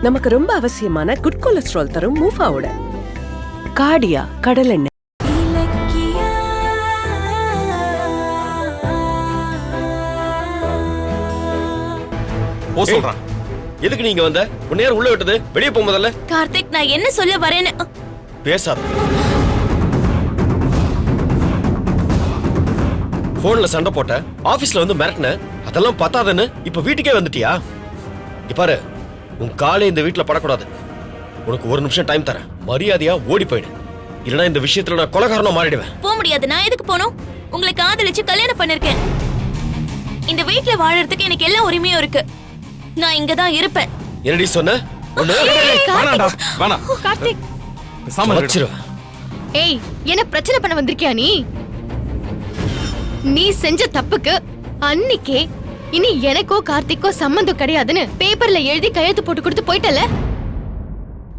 நமக்கு ரொம்ப அவசியமான குட் கொலஸ்ட்ரால் தரும் மூஃபாவோட கார்டியா கடலெண்ணெய். போ சொல்றான். எதுக்கு நீங்க வந்த? உன்னை யார் உள்ள விட்டது? வெளியே போ முதல்ல. கார்த்திக், நான் என்ன சொல்ல வரேன்னு பேசாத. போன்ல சண்டை போட்ட, ஆபீஸ்ல வந்து மிரட்டின, அதெல்லாம் பத்தாதுன்னு இப்ப வீட்டுக்கே வந்துட்டியா? பாரு, உன் காலே இந்த வீட்டுல படக்கூடாது. உனக்கு ஒரு நிமிஷம் டைம் தரேன். மரியாதையா ஓடி போயிடு. இல்லனா இந்த விஷயத்துல நான் கொலைகாரனா மாறிடுவேன். போக முடியாது. நான் எதுக்கு போணும்? உங்களை காதலிச்சு கல்யாணம் பண்ணிருக்கேன். இந்த வீட்டுல வாழறதுக்கு எனக்கு எல்லா உரிமையும் இருக்கு. நான் இங்க தான் இருப்பேன். என்னடி சொன்ன? வேணாம்டா, வேணாம். கார்த்திக், பேசாம இரு. ஏய், என்ன பிரச்சனை பண்ண வந்திருக்கியா நீ? நீ செஞ்ச தப்புக்கு அன்னிக்கே இனி எனக்கோ கார்த்திக்கோ சம்பந்தம் கிடையாதுன்னு பேப்பர்ல எழுதி கையெழுத்து போட்டு கொடுத்து போயிட்டல.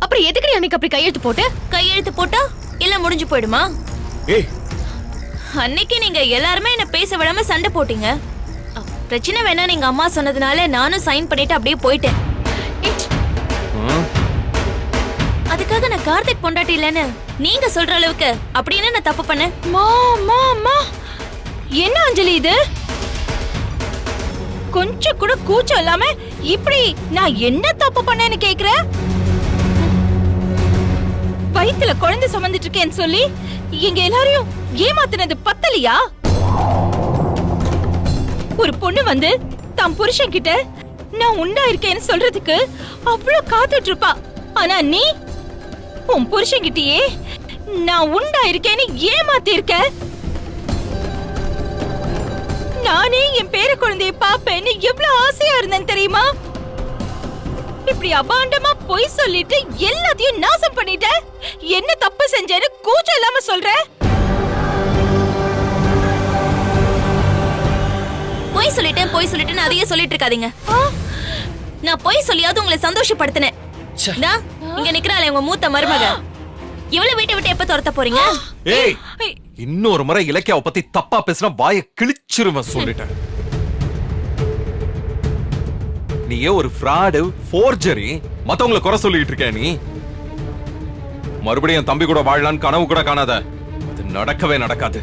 அப்புறம் எதுக்கு அன்னைக்கு அப்படி கையெழுத்து போட்டு? கையெழுத்து போட்டா எல்லாம் முடிஞ்சு போயிடுமா? ஏய், அன்னைக்கு நீங்க எல்லாருமே என்ன பேச விடாம சண்டை போட்டீங்க. பிரச்சனை வேணா நீங்க அம்மா சொன்னதுனால நானும் சைன் பண்ணிட்டு அப்படியே போயிட்டேன். அதுக்காக நான் கார்த்திக் பொண்டாட்டி இல்லன்னு நீங்க சொல்ற அளவுக்கு அப்படி என்ன நான் தப்பு பண்ணேன்? என்ன அஞ்சலி இது? கொஞ்சம் கூட கூச்சம் இல்லாம இப்படி நான் என்ன தப்பு பண்ணேன்னு கேக்குற? வயித்துல குழந்தை சுமந்துட்டு இருக்கேன்னு சொல்லி எங்க எல்லாரையும் ஏமாத்தினது பத்தலையா? ஒரு பொண்ணு வந்து தம் புருஷன் கிட்ட நான் உண்டா இருக்கேன்னு சொல்றதுக்கு அவ்வளவு காத்துட்டு இருப்பா. ஆனா நீ உன் புருஷன் கிட்டயே நான் உண்டா இருக்கேன்னு ஏமாத்தி இருக்க. நானே என் பேர குழந்தைய பாப்பேன்னு எவ்வளவு ஆசையா இருந்தேன் தெரியுமா? இப்படி அபாண்டமா பொய் சொல்லிட்டு எல்லாத்தையும் நாசம் பண்ணிட்ட. என்ன தப்பு செஞ்சேன்னு கூச்சம் இல்லாம சொல்ற? பொய் சொல்லிட்டேன்னு அதையே சொல்லிட்டு இருக்காதீங்க. நான் பொய் சொல்லியாவது உங்களை சந்தோஷப்படுத்தினேன். இங்க நிக்கிறாளே உங்க மூத்த மருமக, இவ்வளவு வீட்டை விட்டு எப்ப துரத்த போறீங்க? ஏய், இன்னொரு முறை இலக்கியாவை பத்தி தப்பா பேசினா வாயை கிழிச்சிருவேன் சொல்லிட்டேன். நீயே ஒரு ஃப்ராடு, ஃபோர்ஜரி, மத்தவங்களை குறை சொல்லிட்டு இருக்க. நீ மறுபடியும் தம்பி கூட வாழலான்னு கனவு கூட காணாத. அது நடக்கவே நடக்காது.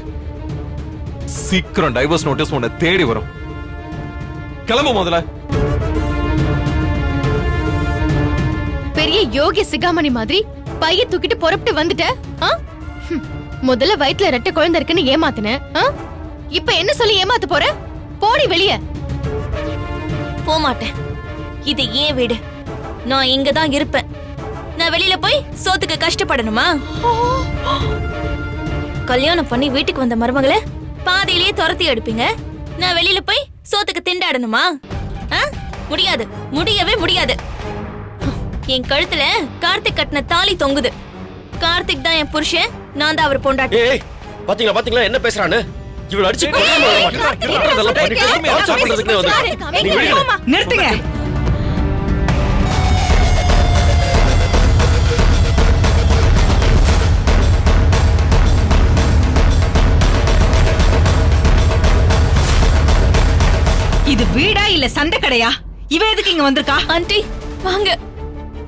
சீக்கிரம் டைவர்ஸ் நோட்டீஸ் உன்னை தேடி வரும். கிளம்பு முதல்ல. பெரிய யோகி சிகாமணி மாதிரி பைய தூக்கிட்டு புறப்பட்டு வந்துட்ட. முதல்ல வயித்துல ரெட்டை குழந்தை இருக்குன்னு ஏமாத்தின. இப்ப என்ன சொல்லி ஏமாத்த போற? போடி வெளிய. போமாட்டேன். இது ஏன் வீடு. நான் இங்க தான் இருப்பேன். நான் வெளியில போய் சோத்துக்கு கஷ்டப்படணுமா? கல்யாணம் பண்ணி வீட்டுக்கு வந்த மருமகளை பாதியிலேயே துரத்தி எடுப்பீங்க. நான் வெளியில போய் சோத்துக்கு திண்டாடணுமா? முடியாது, முடியவே முடியாது. என் கழுத்துல கார்த்திக் கட்டின தாலி தொங்குது. கார்த்திக் தான் என் புருஷன், நான் தான் அவர் பொண்டாட்டி. ஏய், பாத்தீங்களா பாத்தீங்களா என்ன பேசுறானு? இவள அடிச்சு நிறுத்துங்க. இது வீடா இல்ல சண்டை கடையா? இவ எதுக்கு இங்க வந்திருக்கா? ஆண்டி வாங்க,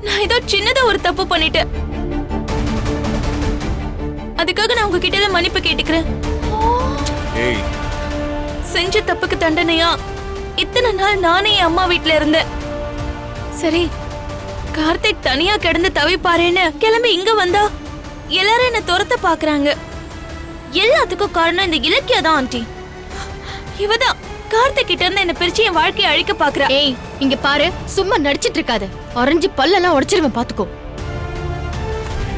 நான் ஏதோ சின்னதா ஒரு தப்பு பண்ணிட்டேன். அதுக்காக நான் உங்ககிட்ட மன்னிப்பு கேட்டுக்கிறேன். செஞ்ச தப்புக்கு தண்டனையா இத்தனை நாள் நானே என் அம்மா வீட்டுல இருந்தேன். சரி, கார்த்திக் தனியா கிடந்து தவிப்பாருன்னு கிளம்பி இங்க வந்தா எல்லாரும் என்ன துரத்த பாக்குறாங்க. எல்லாத்துக்கும் காரணம் இந்த இலக்கியா தான் ஆண்டி. இவதான் கார்த்திக் கிட்ட இருந்து என்ன பிரிச்சு என் வாழ்க்கையை அழிக்க பாக்குறா. ஏய், இங்க பாரு, சும்மா நடிச்சிட்டு இருக்காத. ஆரஞ்சு பல்லெல்லாம் உடைச்சிருவேன் பாத்துக்கோ.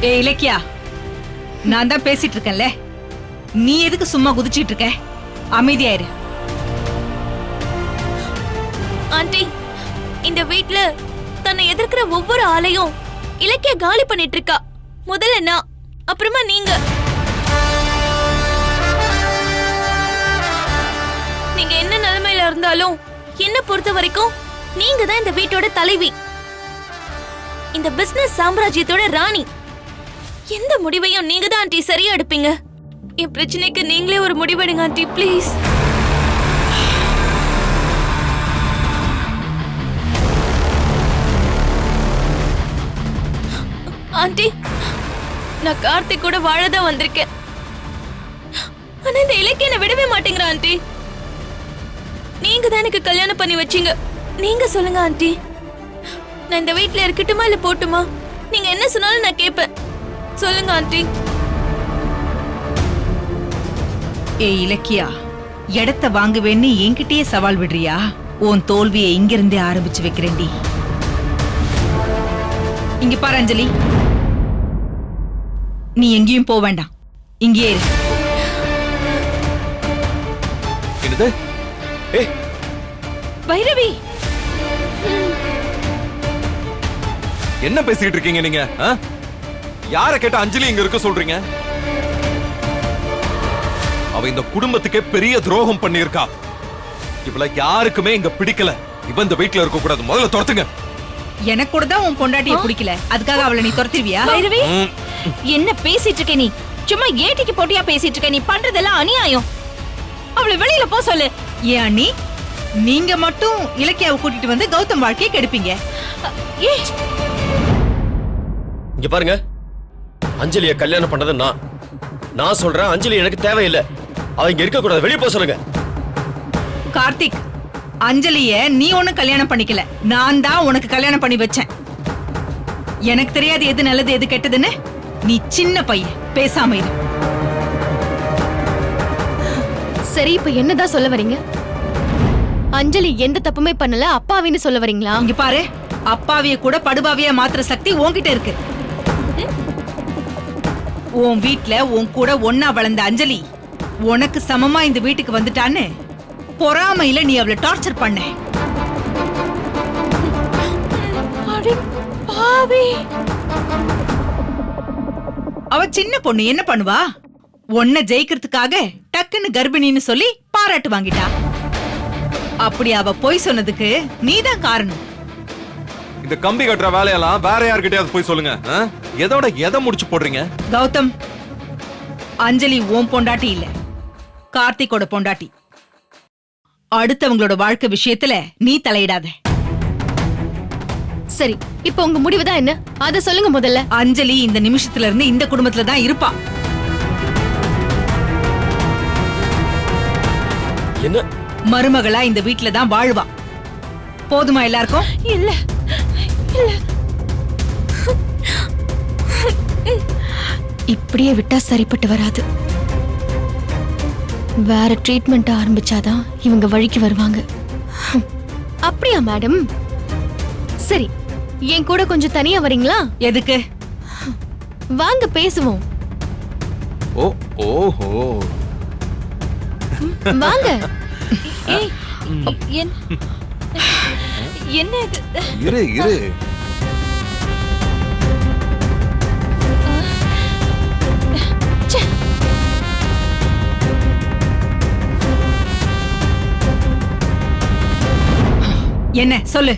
ஏய் இலக்கியா, நான் தான் பேசிட்டு இருக்கேன்ல, நீ எதுக்கு சும்மா குதிச்சிட்டு இருக்க? அமைதியாயிரு. ஆண்டி, இந்த வீட்ல தன்னை எதிர்க்கிற ஒவ்வொரு ஆளையும் இலக்கியா காலி பண்ணிட்டு இருக்கா. முதல்ல நான், அப்புறமா நீங்க. நீங்க என்ன நிலைமையில இருந்தாலும் என்ன பொறுத்த வரைக்கும் நீங்க தான் இந்த வீட்டோட தலைவி, இந்த பிசினஸ் சாம்ராஜ்யத்தோட ராணி. எந்த முடிவையும் நீங்க தான் ஆண்டி சரியா எடுப்பீங்க. என் பிரச்சனைக்கு நீங்களே ஒரு முடிவெடுங்க ஆண்டி, ப்ளீஸ். ஆண்டி, நான் கார்த்திக் கூட வாழதான் வந்திருக்கேன். ஆனா இந்த இலக்கிய என்ன விடவே மாட்டேங்கிறா ஆண்டி. நீங்க தான் எனக்கு கல்யாணம் பண்ணி வச்சீங்க. நீங்க சொல்லுங்க ஆண்டி, நான் இந்த வீட்ல இருக்கட்டுமா இல்ல போட்டுமா? நீங்க என்ன சொன்னாலும் நான் கேட்பேன். சொல்லுங்க ஆண்டி. ஏய் இலக்கியா, இடத்த வாங்குவேன்னு என்கிட்டயே சவால் விடுறியா? உன் தோல்வியை இங்கிருந்தே ஆரம்பிச்சு வைக்கிறேன்டி. இங்க பாரு அஞ்சலி, நீ எங்கேயும் போக வேண்டாம், இங்கே இரு. என்னது? ஏய் பைரவி, என்ன பேசிட்டு இருக்கீங்க நீங்க? யார கேட்ட அஞ்சலி இங்க இருக்க சொல்றீங்க? அவ இந்த குடும்பத்துக்கே பெரிய துரோகம் பண்ணியிருக்கா. இவள யாருக்குமே இங்க பிடிக்கல. இவ இந்த வீட்ல இருக்க கூடாது. முதல்ல துரத்துங்க. எனக்கு கூட தான் உன் பொண்டாட்டியை பிடிக்கல, அதுக்காக அவளை நீ துரத்திருவியா? பைரவி, என்ன பேசிட்டு இருக்க நீ? சும்மா ஏட்டிக்கு போட்டியா பேசிட்டு இருக்க. நீ பண்றதெல்லாம் அநியாயம். அவளை வெளியில போ சொல்லு. ஏன் அண்ணி, நீங்க மட்டும் இலக்கியாவை கூட்டிட்டு வந்து கௌதம் வாழ்க்கையை கெடுப்பீங்க. இங்க பாருங்க, அஞ்சலிய கல்யாணம் பண்ணது நான் சொல்றேன். அஞ்சலி எனக்கு தேவையில்லை. அவ இங்க இருக்க கூடாது. வெளியே போக சொல்லுங்க. கார்த்திக், அஞ்சலிய நீ ஒண்ணும் கல்யாணம் பண்ணிக்கல, நான் தான் உனக்கு கல்யாணம் பண்ணி வச்சேன். எனக்கு தெரியாது எது நல்லது எது கெட்டதுன்னு. நீ சின்ன பையன், பேசாம இரு. சரி, இப்ப என்னதான் சொல்ல வரீங்க? அஞ்சலி எந்த தப்புமே பண்ணல, அப்பாவின்னு சொல்ல வரீங்களா? இங்க பாரு, அப்பாவிய கூட படுபாவியா மாத்துற சக்தி உன்கிட்ட இருக்கு. உன் வீட்ல உன் கூட ஒன்னா வளர்ந்த அஞ்சலி உனக்கு சமமா இந்த வீட்டுக்கு வந்துட்டான்னு பொறாமையில நீ அவளை டார்ச்சர் பண்ண. அவ சின்ன பொண்ணு, என்ன பண்ணுவா? உன்னை ஜெயிக்கிறதுக்காக டக்குன்னு கர்ப்பிணின்னு சொல்லி பாராட்டு வாங்கிட்டா. அப்படி அவ போய் சொன்னதுக்கு நீதான் காரணம். இந்த கம்பி கட்டுற வேலையெல்லாம் வேற யார்கிட்டயாவது போய் சொல்லுங்க. எதோட எதை முடிச்சு போடுறீங்க? கௌதம், அஞ்சலி உன் பொண்டாட்டி இல்ல, கார்த்திகோட பொண்டாட்டி. அடுத்தவங்களோட வாழ்க்கை விஷயத்துல நீ தலையிடாத. சரி, இப்ப உங்க முடிவுதான் என்ன? அத சொல்லுங்க முதல்ல. அஞ்சலி இந்த நிமிஷத்துல இருந்து இந்த குடும்பத்துல தான் இருப்பா. என்ன? மருமகளா இந்த வீட்ல தான் வாழ்வா. போதுமா எல்லாருக்கும்? இல்ல இல்ல, இப்படியே விட்டா சரிப்பட்டு வராது. வேற ட்ரீட்மெண்ட் ஆரம்பிச்சாதான் இவங்க வழிக்கு வருவாங்க. அப்படியா மேடம்? சரி, என் கூட கொஞ்சம் தனியா வரீங்களா? எதுக்கு? வாங்க பேசுவோம். ஓ ஓஹோ, வாங்க. என்ன இது? இரு இரு. என்ன சொல்லு?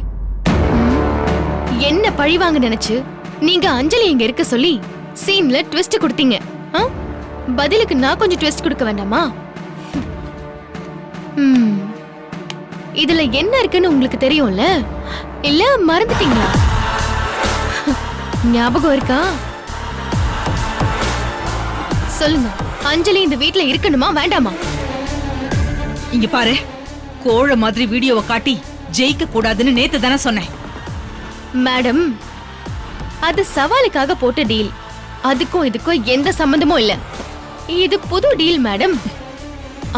என்ன பழி வாங்க நினைச்சு நீங்க அஞ்சலி இங்க இருக்க சொல்லி சீன்ல ட்விஸ்ட் கொடுத்தீங்க. பதிலுக்கு நான் கொஞ்சம் ட்விஸ்ட் கொடுக்க வேண்டாமா? இதுல என்ன இருக்குன்னு உங்களுக்கு தெரியும்ல, இல்ல மறந்துட்டீங்களா? ஞாபகம் இருக்கா? சொல்லுங்க, அஞ்சலி இந்த வீட்ல இருக்கணுமா வேண்டாமா? இங்க பாரு, கோழ மாதிரி வீடியோவை காட்டி ஜெயிக்க கூடாதுன்னு நேத்து தானே சொன்னேன். மேடம், அது சவாலுக்காக போட்ட டீல். அதுக்கும் இதுக்கும் எந்த சம்பந்தமும் இல்ல. இது புது டீல் மேடம்.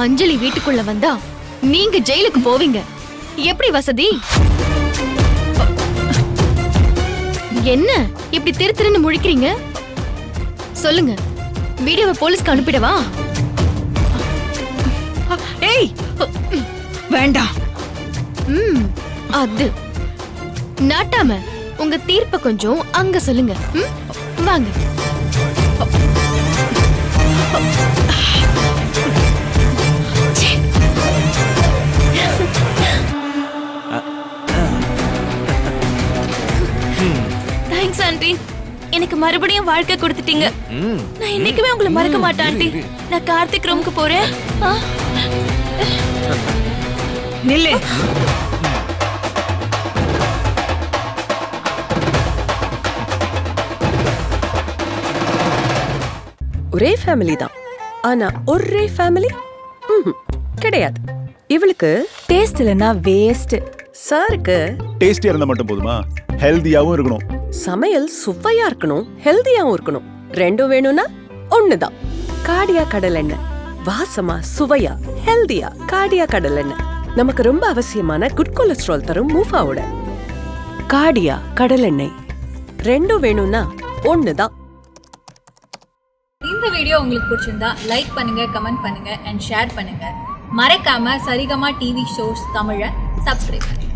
அஞ்சலி வீட்டுக்குள்ள வந்தா நீங்க ஜெயிலுக்கு போவீங்க. எப்படி வசதி? என்ன இப்படி திரு திருன்னு முழிக்கிறீங்க? சொல்லுங்க, வீடியோவை போலீஸ்க்கு அனுப்பிடவா? ஏய், வேண்டாம். அது நாட்டாம உங்க தீர்ப்ப கொஞ்சம் அங்க சொல்லுங்க. வாங்க. தேங்க்ஸ் ஆண்டி, எனக்கு மறுபடியும் வாழ்க்கை கொடுத்துட்டீங்க. நான் இன்னைக்குமே உங்களை மறக்க மாட்டேன் ஆண்டி. நான் கார்த்திக் ரூமுக்கு போறேன். நில்லு. ஒரே ஃபேமிலி தான். ஆனா ஒரே ஃபேமிலி கிடையாது. இவளுக்கு டேஸ்ட் இல்லனா வேஸ்ட். சாருக்கு டேஸ்டியா இருந்தா மட்டும் போதுமா? ஹெல்தியாவும் இருக்கணும். சமையல் சுவையா இருக்கணும், ஹெல்தியாவும் இருக்கணும். ரெண்டும் வேணும்னா ஒண்ணுதான். காடியா கடலெண்ணெய். வாசமா, சுவையா, ஹெல்தியா. காடியா கடலெண்ணெய் நமக்கு ரொம்ப அவசியமான குட் கொலஸ்ட்ரால் தரும் மூஃபாவோட. காடியா கடலெண்ணெய். ரெண்டும் வேணும்னா ஒண்ணுதான். இந்த வீடியோ உங்களுக்கு பிடிச்சிருந்தா லைக் பண்ணுங்க, கமெண்ட் பண்ணுங்க அண்ட் ஷேர் பண்ணுங்க. மறக்காம சரிகமா டிவி ஷோஸ் தமிழை சப்ஸ்கிரைப் பண்ணுங்க.